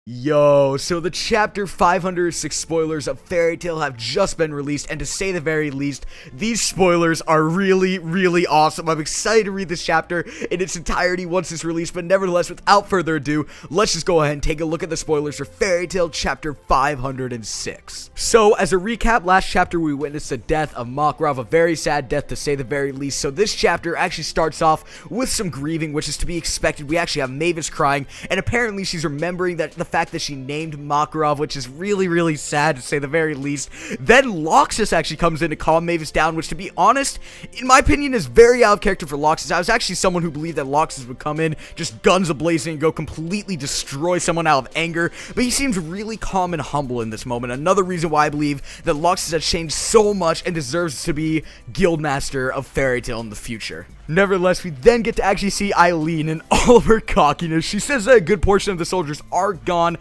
Yo, so the chapter 506 spoilers of Fairy Tail have just been released, and to say the very least, these spoilers are really awesome. I'm excited to read this chapter in its entirety once it's released, but nevertheless, without further ado, let's just go ahead and take a look at the spoilers for Fairy Tail chapter 506. So, as a recap, last chapter we witnessed the death of Makarov, a very sad death to say the very least. So this chapter actually starts off with some grieving, which is to be expected. We actually have Mavis crying, and apparently she's remembering that the fact that she named Makarov, which is really sad to say the very least. Then Loxus actually comes in to calm Mavis down, which, to be honest, in my opinion, is very out of character for Loxus. I was actually someone who believed that Loxus would come in, just guns a-blazing, and go completely destroy someone out of anger, but he seems really calm and humble in this moment. Another reason why I believe that Loxus has changed so much and deserves to be Guildmaster of Fairy Tail in the future. Nevertheless, we then get to actually see Eileen in all of her cockiness. She says that a good portion of the soldiers are gone,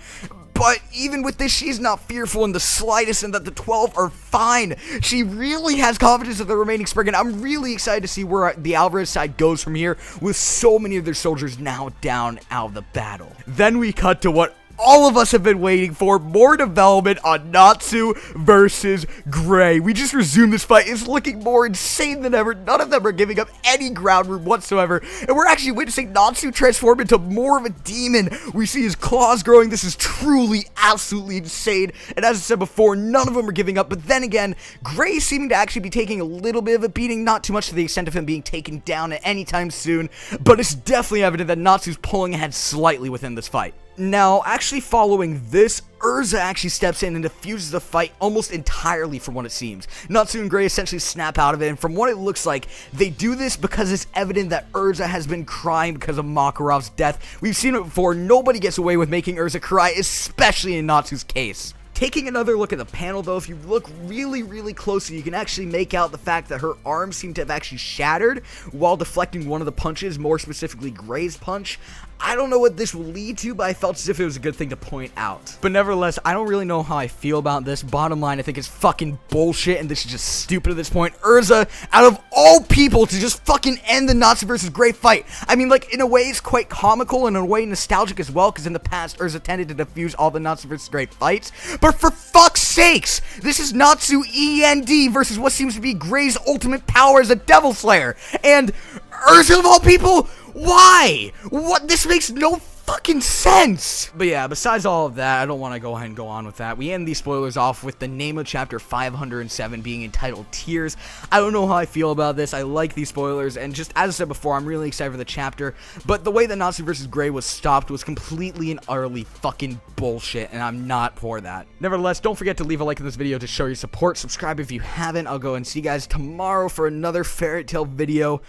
but even with this, she's not fearful in the slightest, and that the 12 are fine. She really has confidence of the remaining Sprig, and I'm really excited to see where the Alvarez side goes from here, with so many of their soldiers now down out of the battle. Then we cut to what all of us have been waiting for: more development on Natsu versus Gray. We just resumed this fight. It's looking more insane than ever. None of them are giving up any ground room whatsoever, and we're actually witnessing Natsu transform into more of a demon. We see his claws growing. This is truly absolutely insane, and as I said before, none of them are giving up. But then again, Gray is seeming to actually be taking a little bit of a beating, not too much to the extent of him being taken down at any time soon, but it's definitely evident that Natsu's pulling ahead slightly within this fight. Now, actually following this, Urza actually steps in and defuses the fight almost entirely, from what it seems. Natsu and Gray essentially snap out of it, and from what it looks like, they do this because it's evident that Urza has been crying because of Makarov's death. We've seen it before. Nobody gets away with making Urza cry, especially in Natsu's case. Taking another look at the panel, though, if you look really closely, you can actually make out the fact that her arms seem to have actually shattered while deflecting one of the punches, more specifically Gray's punch. I don't know what this will lead to, but I felt as if it was a good thing to point out. But nevertheless, I don't really know how I feel about this. Bottom line, I think it's fucking bullshit, and this is just stupid at this point. Urza, out of all people, to just fucking end the Natsu versus Gray fight. I mean, like, in a way, it's quite comical, and in a way, nostalgic as well, because in the past, Urza tended to defuse all the Natsu versus Gray fights. But for fuck's sakes, this is Natsu E.N.D. versus what seems to be Gray's ultimate power as a Devil Slayer. And Urza, of all people, why? What? This makes no fucking sense. But yeah, besides all of that, I don't want to go ahead and go on with that. We end these spoilers off with the name of chapter 507 being entitled Tears. I don't know how I feel about this. I like these spoilers, and just as I said before, I'm really excited for the chapter, but the way that Natsu vs. Gray was stopped was completely and utterly fucking bullshit, and I'm not for that. Nevertheless, don't forget to leave a like in this video to show your support. Subscribe if you haven't. I'll go and see you guys tomorrow for another Fairy Tail video.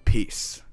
Peace.